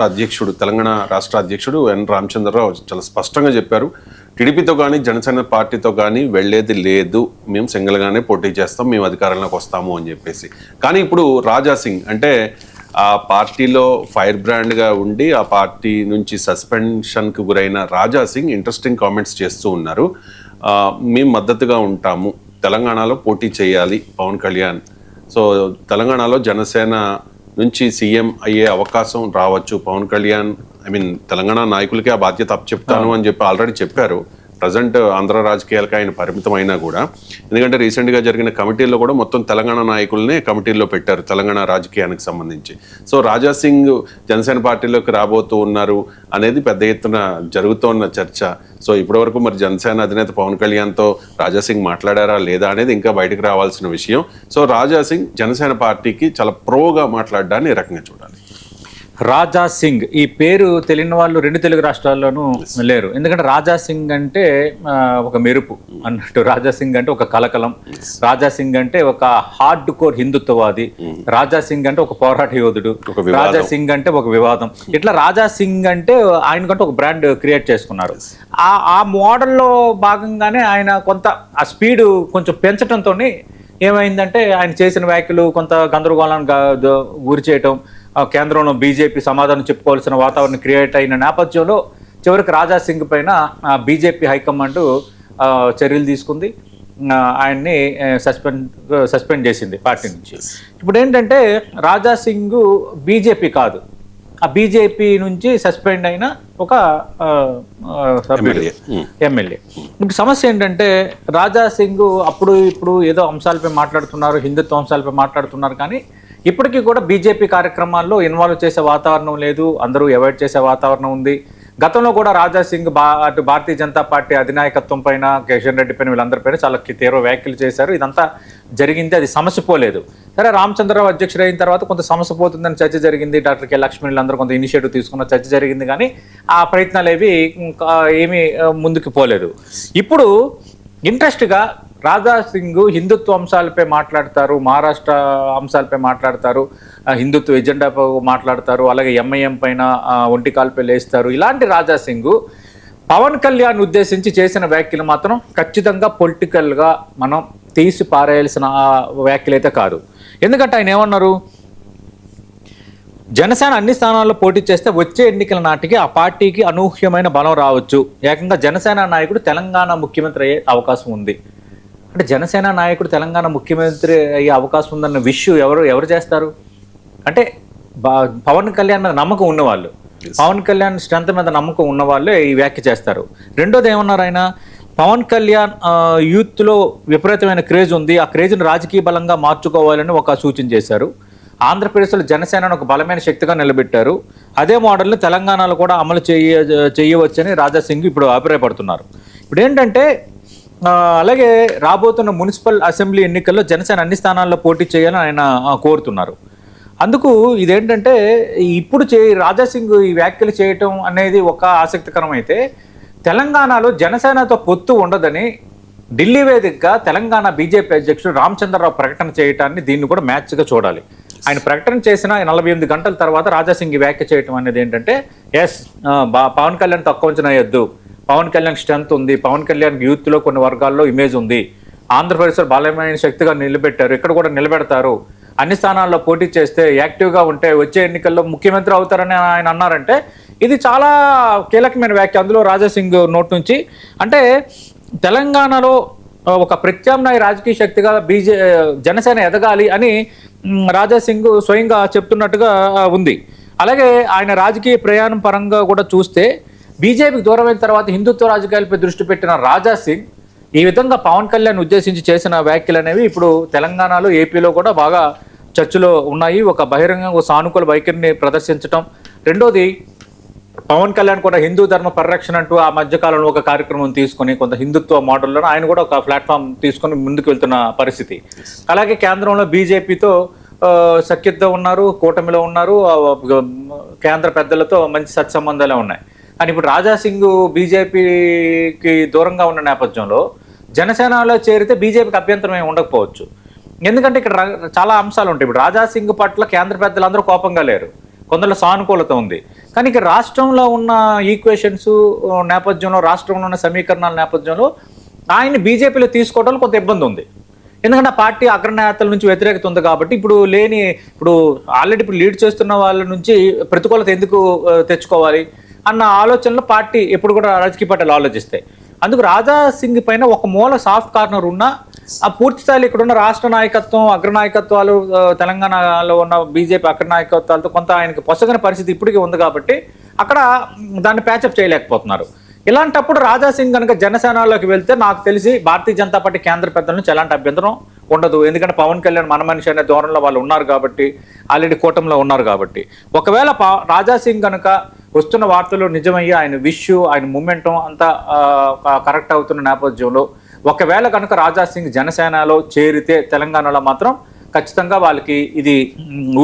అధ్యక్షుడు తెలంగాణ రాష్ట్ర అధ్యక్షుడు ఎన్ రామచంద్రరావు చాలా స్పష్టంగా చెప్పారు. టీడీపీతో కానీ జనసేన పార్టీతో కానీ వెళ్లేది లేదు, మేము సింగిల్గానే పోటీ చేస్తాం, మేము అధికారంలోకి వస్తాము అని చెప్పేసి. కానీ ఇప్పుడు రాజా సింగ్ అంటే ఆ పార్టీలో ఫైర్ బ్రాండ్గా ఉండి ఆ పార్టీ నుంచి సస్పెన్షన్కి గురైన రాజా సింగ్ ఇంట్రెస్టింగ్ కామెంట్స్ చేస్తూ ఉన్నారు. మేము మద్దతుగా ఉంటాము, తెలంగాణలో పోటీ చేయాలి పవన్ కళ్యాణ్. సో తెలంగాణలో జనసేన నుంచి సీఎం అయ్యే అవకాశం రావచ్చు పవన్ కళ్యాణ్. తెలంగాణ నాయకులకి ఆ బాధ్యత అప్పచెప్తాను అని చెప్పి ఆల్రెడీ చెప్పారు. ప్రజెంట్ ఆంధ్ర రాజకీయాలకు ఆయన పరిమితం అయినా కూడా, ఎందుకంటే రీసెంట్గా జరిగిన కమిటీల్లో కూడా మొత్తం తెలంగాణ నాయకులనే కమిటీల్లో పెట్టారు తెలంగాణ రాజకీయానికి సంబంధించి. సో రాజా సింగ్ జనసేన పార్టీలోకి రాబోతూ ఉన్నారు అనేది పెద్ద ఎత్తున జరుగుతోన్న చర్చ. సో ఇప్పటివరకు మరి జనసేన అధినేత పవన్ కళ్యాణ్తో రాజా సింగ్ మాట్లాడారా లేదా అనేది ఇంకా బయటకు రావాల్సిన విషయం. సో రాజా సింగ్ జనసేన పార్టీకి చాలా ప్రోగా మాట్లాడడాన్ని ఈ రకంగా చూడాలి. రాజా సింగ్ ఈ పేరు తెలియని వాళ్ళు రెండు తెలుగు రాష్ట్రాల్లోనూ లేరు. ఎందుకంటే రాజా సింగ్ అంటే ఒక మెరుపు అన్నట్టు, రాజా సింగ్ అంటే ఒక కలకలం, రాజా సింగ్ అంటే ఒక హార్డ్ కోర్ హిందుత్వవాది, రాజా సింగ్ అంటే ఒక పోరాట యోధుడు, రాజా సింగ్ అంటే ఒక వివాదం. ఇట్లా రాజా సింగ్ అంటే ఆయనకంటే ఒక బ్రాండ్ క్రియేట్ చేసుకున్నారు. ఆ మోడల్లో భాగంగానే ఆయన కొంత ఆ స్పీడ్ కొంచెం పెంచడంతో ఏమైందంటే ఆయన చేసిన వ్యాఖ్యలు కొంత గందరగోళానికి గురి చేయటం, కేంద్రంలో బీజేపీ సమాధానం చెప్పుకోవాల్సిన వాతావరణం క్రియేట్ అయిన నేపథ్యంలో చివరికి రాజా సింగ్ పైన బీజేపీ హైకమాండ్ చర్యలు తీసుకుంది, ఆయన్ని సస్పెండ్ చేసింది పార్టీ నుంచి. ఇప్పుడు ఏంటంటే రాజా సింగ్ బీజేపీ కాదు, ఆ బీజేపీ నుంచి సస్పెండ్ అయిన ఒక సభ్యుడు, ఎమ్మెల్యే. ఇప్పుడు సమస్య ఏంటంటే రాజా సింగ్ అప్పుడు ఇప్పుడు ఏదో అంశాలపై మాట్లాడుతున్నారు, హిందుత్వ అంశాలపై మాట్లాడుతున్నారు, కానీ ఇప్పటికీ కూడా బీజేపీ కార్యక్రమాల్లో ఇన్వాల్వ్ చేసే వాతావరణం లేదు, అందరూ అవాయిడ్ చేసే వాతావరణం ఉంది. గతంలో కూడా రాజా సింగ్ అటు భారతీయ జనతా పార్టీ అధినాయకత్వం పైన, కిషన్ రెడ్డి పైన, వీళ్ళందరిపైన చాలా తీవ్ర వ్యాఖ్యలు చేశారు. ఇదంతా జరిగింది, అది సమస్య పోలేదు. సరే, రామచంద్రరావు అధ్యక్షుడు అయిన తర్వాత కొంత సమస్య పోతుందని చర్చ జరిగింది, డాక్టర్ కె లక్ష్మణ్ వీళ్ళందరూ కొంత ఇనిషియేటివ్ తీసుకున్న చర్చ జరిగింది, కానీ ఆ ప్రయత్నాలు ఏమీ ముందుకు పోలేదు. ఇప్పుడు ఇంట్రెస్ట్గా రాజా సింగ్ హిందుత్వ అంశాలపై మాట్లాడతారు, మహారాష్ట్ర అంశాలపై మాట్లాడతారు, హిందుత్వ ఎజెండాపై మాట్లాడతారు, అలాగే ఎంఐఎం పైన ఒంటికాలపై లేస్తారు. ఇలాంటి రాజా సింగ్ పవన్ కళ్యాణ్ ఉద్దేశించి చేసిన వ్యాఖ్యలు మాత్రం ఖచ్చితంగా పొలిటికల్గా మనం తీసి పారేయాల్సిన వ్యాఖ్యలైతే కాదు. ఎందుకంటే ఆయన ఏమన్నారు, జనసేన అన్ని స్థానాల్లో పోటీ చేస్తే వచ్చే ఎన్నికల నాటికి ఆ పార్టీకి అనూహ్యమైన బలం రావచ్చు, ఏకంగా జనసేన నాయకుడు తెలంగాణ ముఖ్యమంత్రి అయ్యే అవకాశం ఉంది. అంటే జనసేన నాయకుడు తెలంగాణ ముఖ్యమంత్రి అయ్యే అవకాశం ఉందన్న విషయం ఎవరు చేస్తారు అంటే పవన్ కళ్యాణ్ మీద నమ్మకం ఉన్నవాళ్ళు, పవన్ కళ్యాణ్ స్ట్రెంత్ మీద నమ్మకం ఉన్నవాళ్ళు ఈ వ్యాఖ్య చేస్తారు. రెండోది ఏమన్నారు ఆయన, పవన్ కళ్యాణ్ యూత్లో విపరీతమైన క్రేజ్ ఉంది, ఆ క్రేజ్ను రాజకీయ బలంగా మార్చుకోవాలని ఒక సూచన చేశారు. ఆంధ్రప్రదేశ్లో జనసేనను ఒక బలమైన శక్తిగా నిలబెట్టారు, అదే మోడల్ని తెలంగాణలో కూడా అమలు చేయవచ్చని రాజా సింగ్ ఇప్పుడు అభిప్రాయపడుతున్నారు. ఇప్పుడు ఏంటంటే అలాగే రాబోతున్న మున్సిపల్ అసెంబ్లీ ఎన్నికల్లో జనసేన అన్ని స్థానాల్లో పోటీ చేయాలని ఆయన కోరుతున్నారు. అందుకు ఇదేంటంటే ఇప్పుడు రాజా సింగ్ ఈ వ్యాఖ్యలు చేయటం అనేది ఒక ఆసక్తికరం అయితే, తెలంగాణలో జనసేనతో పొత్తు ఉండదని ఢిల్లీ వేదికగా తెలంగాణ బీజేపీ అధ్యక్షుడు రామచంద్రరావు ప్రకటన చేయటాన్ని దీన్ని కూడా మ్యాచ్గా చూడాలి. ఆయన ప్రకటన చేసిన 48 గంటల తర్వాత రాజా సింగ్ వ్యాఖ్య చేయటం అనేది ఏంటంటే, పవన్ కళ్యాణ్ తక్కువ అంచనా వేయొద్దు, పవన్ కళ్యాణ్ స్ట్రెంత్ ఉంది, పవన్ కళ్యాణ్ యూత్లో కొన్ని వర్గాల్లో ఇమేజ్ ఉంది, ఆంధ్రప్రదేశ్లో బలమైన శక్తిగా నిలబెట్టారు, ఇక్కడ కూడా నిలబెడతారు, అన్ని స్థానాల్లో పోటీ చేస్తే యాక్టివ్గా ఉంటే వచ్చే ఎన్నికల్లో ముఖ్యమంత్రి అవుతారని ఆయన అన్నారంటే ఇది చాలా కీలకమైన వ్యాఖ్య అందులో రాజా సింగ్ నోట్ నుంచి. అంటే తెలంగాణలో ఒక ప్రత్యామ్నాయ రాజకీయ శక్తిగా జనసేన ఎదగాలి అని రాజా సింగ్ స్వయంగా చెప్తున్నట్టుగా ఉంది. అలాగే ఆయన రాజకీయ ప్రయాణం పరంగా కూడా చూస్తే బీజేపీకి దూరమైన తర్వాత హిందుత్వ రాజకీయాలపై దృష్టి పెట్టిన రాజా సింగ్ ఈ విధంగా పవన్ కళ్యాణ్ ఉద్దేశించి చేసిన వ్యాఖ్యలు అనేవి ఇప్పుడు తెలంగాణలో, ఏపీలో కూడా బాగా చర్చలో ఉన్నాయి. ఒక బహిరంగంగా సానుకూల వైఖరిని ప్రదర్శించడం. రెండోది, పవన్ కళ్యాణ్ కూడా హిందూ ధర్మ పరిరక్షణ అంటూ ఆ మధ్యకాలంలో ఒక కార్యక్రమం తీసుకుని కొంత హిందుత్వ మోడల్లో ఆయన కూడా ఒక ప్లాట్ఫామ్ తీసుకొని ముందుకు వెళ్తున్న పరిస్థితి. అలాగే కేంద్రంలో బీజేపీతో సఖ్యతతో ఉన్నారు, కూటమిలో ఉన్నారు, కేంద్ర పెద్దలతో మంచి సత్సంబంధాలే ఉన్నాయి. కానీ ఇప్పుడు రాజా సింగ్ బీజేపీకి దూరంగా ఉన్న నేపథ్యంలో జనసేనలో చేరితే బీజేపీకి అభ్యంతరం ఏమి ఉండకపోవచ్చు. ఎందుకంటే ఇక్కడ చాలా అంశాలు ఉంటాయి. ఇప్పుడు రాజా సింగ్ పట్ల కేంద్ర పెద్దలందరూ కోపంగా లేరు, కొందరిలో సానుకూలత ఉంది. కానీ ఇక రాష్ట్రంలో ఉన్న ఈక్వేషన్స్ నేపథ్యంలో, రాష్ట్రంలో ఉన్న సమీకరణాల నేపథ్యంలో ఆయన బీజేపీలో తీసుకోవడంలో కొంత ఇబ్బంది ఉంది. ఎందుకంటే ఆ పార్టీ అగ్రనేతల నుంచి వ్యతిరేకత ఉంది కాబట్టి ఇప్పుడు ఆల్రెడీ ఇప్పుడు లీడ్ చేస్తున్న వాళ్ళ నుంచి ప్రతికూలత ఎందుకు తెచ్చుకోవాలి అన్న ఆలోచనలో పార్టీ ఎప్పుడు కూడా రాజకీయ పార్టీలు ఆలోచిస్తాయి. అందుకు రాజా సింగ్ పైన ఒక మూల సాఫ్ట్ కార్నర్ ఉన్న ఆ పూర్తి స్థాయిలో ఇక్కడ ఉన్న రాష్ట్ర నాయకత్వం, అగ్రనాయకత్వాలు, తెలంగాణలో ఉన్న బీజేపీ అగ్రనాయకత్వాలతో కొంత ఆయనకి పొసగని పరిస్థితి ఇప్పటికీ ఉంది కాబట్టి అక్కడ దాన్ని ప్యాచప్ చేయలేకపోతున్నారు. ఇలాంటప్పుడు రాజా సింగ్ కనుక జనసేనలోకి వెళ్తే నాకు తెలిసి భారతీయ జనతా పార్టీ కేంద్ర పెద్దల నుంచి ఎలాంటి అభ్యంతరం ఉండదు. ఎందుకంటే పవన్ కళ్యాణ్ మన మనిషి అనే ధోరణిలో వాళ్ళు ఉన్నారు కాబట్టి, ఆల్రెడీ కూటమిలో ఉన్నారు కాబట్టి. ఒకవేళ రాజా సింగ్ కనుక వస్తున్న వార్తలు నిజమయ్యి ఆయన ఆయన మూమెంటం అంతా కరెక్ట్ అవుతున్న నేపథ్యంలో ఒకవేళ కనుక రాజా సింగ్ జనసేనలో చేరితే తెలంగాణలో మాత్రం ఖచ్చితంగా వాళ్ళకి ఇది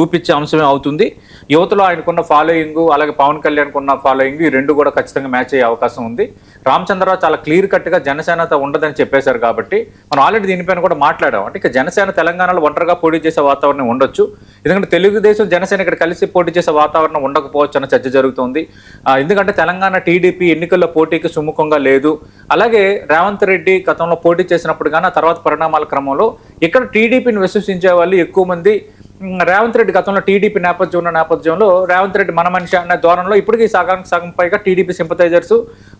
ఊపిచ్చే అంశమే అవుతుంది. యువతలో ఆయనకున్న ఫాలోయింగ్, అలాగే పవన్ కళ్యాణ్కి ఉన్న ఫాలోయింగ్, ఈ రెండు కూడా ఖచ్చితంగా మ్యాచ్ అయ్యే అవకాశం ఉంది. రామచంద్రరావు చాలా క్లియర్ కట్గా జనసేనతో ఉండదని చెప్పేశారు కాబట్టి మనం ఆల్రెడీ దీనిపైన కూడా మాట్లాడాం. అంటే ఇక జనసేన తెలంగాణలో ఒంటరిగా పోటీ చేసే వాతావరణం ఉండొచ్చు. ఎందుకంటే తెలుగుదేశం జనసేన ఇక్కడ కలిసి పోటీ చేసే వాతావరణం ఉండకపోవచ్చు అన్న చర్చ జరుగుతుంది. ఎందుకంటే తెలంగాణ టీడీపీ ఎన్నికల్లో పోటీకి సుముఖంగా లేదు. అలాగే రేవంత్ రెడ్డి గతంలో పోటీ చేసినప్పుడు కానీ ఆ తర్వాత పరిణామాల క్రమంలో ఇక్కడ టీడీపీని విశ్వసించే వాళ్ళు ఎక్కువ మంది రేవంత్ రెడ్డి గతంలో టీడీపీ నేపథ్యంలో రేవంత్ రెడ్డి మన మనిషి అనే ధోరణిలో ఇప్పటికీ సగం పైగా టీడీపీ సింపథైజర్స్,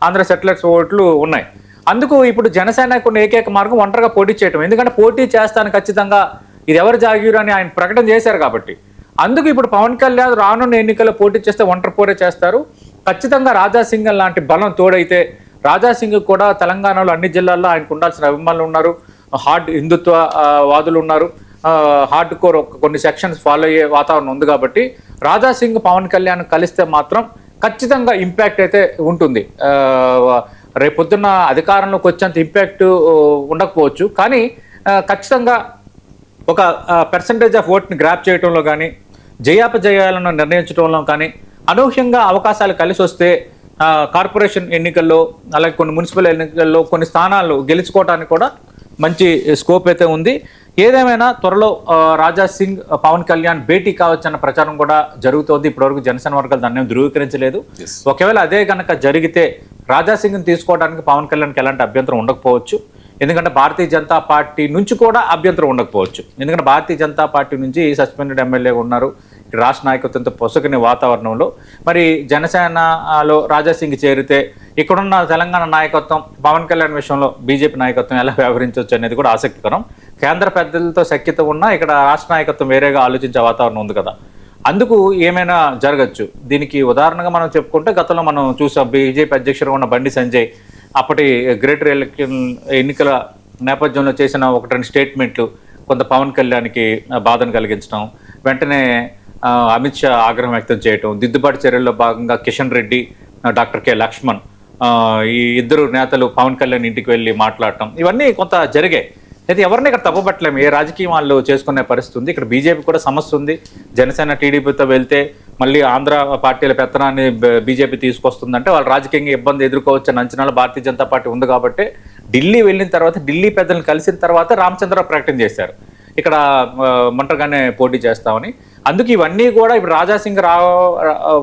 ఆంధ్ర సెటిలర్స్ ఓట్లు ఉన్నాయి. అందుకు ఇప్పుడు జనసేన ఏకైక మార్గం ఒంటరిగా పోటీ చేయటం. ఎందుకంటే పోటీ చేస్తాను ఖచ్చితంగా, ఇది ఎవరు జాగీరు అని ఆయన ప్రకటన చేశారు కాబట్టి. అందుకు ఇప్పుడు పవన్ కళ్యాణ్ రానున్న ఎన్నికల్లో పోటీ చేస్తే ఒంటరి పోటీ చేస్తారు. ఖచ్చితంగా రాజా సింగ్ లాంటి బలం తోడైతే రాజా సింగ్ కూడా తెలంగాణలో అన్ని జిల్లాల్లో ఆయనకు ఉండాల్సిన అభిమానులు ఉన్నారు, హార్డ్ హిందుత్వ వాదులు ఉన్నారు, హార్డ్ కోర్ కొన్ని సెక్షన్స్ ఫాలో అయ్యే వాతావరణం ఉంది కాబట్టి రాజా సింగ్ పవన్ కళ్యాణ్ కలిస్తే మాత్రం ఖచ్చితంగా ఇంపాక్ట్ అయితే ఉంటుంది. రేపొద్దున్న అధికారంలోకి వచ్చేంత ఇంపాక్ట్ ఉండకపోవచ్చు, కానీ ఖచ్చితంగా ఒక పర్సంటేజ్ ఆఫ్ ఓట్ని గ్రాప్ చేయడంలో కానీ, జయాపజయాలను నిర్ణయించడంలో కానీ అనూహ్యంగా అవకాశాలు కలిసి వస్తే కార్పొరేషన్ ఎన్నికల్లో, అలాగే కొన్ని మున్సిపల్ ఎన్నికల్లో కొన్ని స్థానాలు గెలుచుకోవడానికి కూడా మంచి స్కోప్ అయితే ఉంది. ఏదేమైనా త్వరలో రాజా సింగ్ పవన్ కళ్యాణ్ భేటీ కావచ్చన్న ప్రచారం కూడా జరుగుతోంది. ఇప్పటివరకు జనసేన వర్గాలు దాన్ని ధృవీకరించలేదు. ఒకవేళ అదే కనుక జరిగితే రాజా సింగ్ని తీసుకోవడానికి పవన్ కళ్యాణ్కి ఎలాంటి అభ్యంతరం ఉండకపోవచ్చు. ఎందుకంటే భారతీయ జనతా పార్టీ నుంచి కూడా అభ్యంతరం ఉండకపోవచ్చు. ఎందుకంటే భారతీయ జనతా పార్టీ నుంచి సస్పెండెడ్ ఎమ్మెల్యే ఉన్నారు. రాష్ట్ర నాయకత్వంతో పొసగని వాతావరణంలో మరి జనసేనలో రాజా సింగ్ చేరితే ఇక్కడున్న తెలంగాణ నాయకత్వం పవన్ కళ్యాణ్ విషయంలో బీజేపీ నాయకత్వం ఎలా వ్యవహరించవచ్చు అనేది కూడా ఆసక్తికరం. కేంద్ర పెద్దలతో సఖ్యత ఉన్నా ఇక్కడ రాష్ట్ర నాయకత్వం వేరేగా ఆలోచించే వాతావరణం ఉంది కదా, అందుకు ఏమైనా జరగచ్చు. దీనికి ఉదాహరణగా మనం చెప్పుకుంటే గతంలో మనం చూసాం బీజేపీ అధ్యక్షుడు ఉన్న బండి సంజయ్ అప్పటి గ్రేటర్ ఎన్నికల నేపథ్యంలో చేసిన 1-2 స్టేట్మెంట్లు కొంత పవన్ కళ్యాణ్కి బాధను కలిగించడం, వెంటనే అమిత్ షా ఆగ్రహం వ్యక్తం చేయటం, దిద్దుబాటు చర్యల్లో భాగంగా కిషన్ రెడ్డి, డాక్టర్ కె లక్ష్మణ్ ఈ ఇద్దరు నేతలు పవన్ కళ్యాణ్ ఇంటికి వెళ్ళి మాట్లాడటం, ఇవన్నీ కొంత జరిగాయి. అయితే ఎవరిని ఇక్కడ తప్పబట్టలేము, ఏ రాజకీయం వాళ్ళు చేసుకునే పరిస్థితి ఉంది. ఇక్కడ బీజేపీ కూడా సమస్య ఉంది. జనసేన టీడీపీతో వెళ్తే మళ్ళీ ఆంధ్ర పార్టీల పెత్తనాన్ని బీజేపీ తీసుకొస్తుందంటే వాళ్ళు రాజకీయంగా ఇబ్బంది ఎదుర్కోవచ్చు అన్న అంచనాలు భారతీయ జనతా పార్టీ ఉంది కాబట్టి ఢిల్లీ వెళ్ళిన తర్వాత, ఢిల్లీ పెద్దలను కలిసిన తర్వాత రామచంద్రరావు ప్రకటన చేశారు ఇక్కడ ఒంటరిగానే పోటీ చేస్తామని. అందుకు ఇవన్నీ కూడా ఇప్పుడు రాజా సింగ్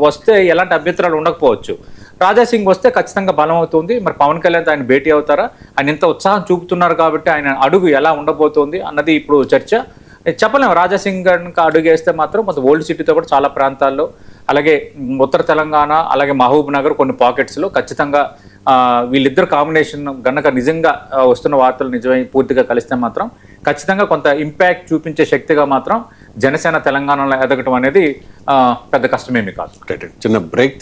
వస్తే ఎలాంటి అభ్యంతరాలు ఉండకపోవచ్చు. రాజా సింగ్ వస్తే ఖచ్చితంగా బలం అవుతుంది. మరి పవన్ కళ్యాణ్ ఆయన భేటీ అవుతారా, ఆయన ఇంత ఉత్సాహం చూపుతున్నారు కాబట్టి ఆయన అడుగు ఎలా ఉండబోతోంది అన్నది ఇప్పుడు చర్చ. చెప్పలేము. రాజా సింగ్ కనుక అడుగు వేస్తే మాత్రం కొంత ఓల్డ్ సిటీతో కూడా చాలా ప్రాంతాల్లో, అలాగే ఉత్తర తెలంగాణ, అలాగే మహబూబ్ నగర్ కొన్ని పాకెట్స్లో ఖచ్చితంగా వీళ్ళిద్దరు కాంబినేషన్ గనక నిజంగా వస్తున్న వార్తలు నిజమై పూర్తిగా కలిస్తే మాత్రం ఖచ్చితంగా కొంత ఇంపాక్ట్ చూపించే శక్తిగా మాత్రం జనసేన తెలంగాణలో ఎదగటం అనేది పెద్ద కష్టమేమి కాదు. చిన్న బ్రేక్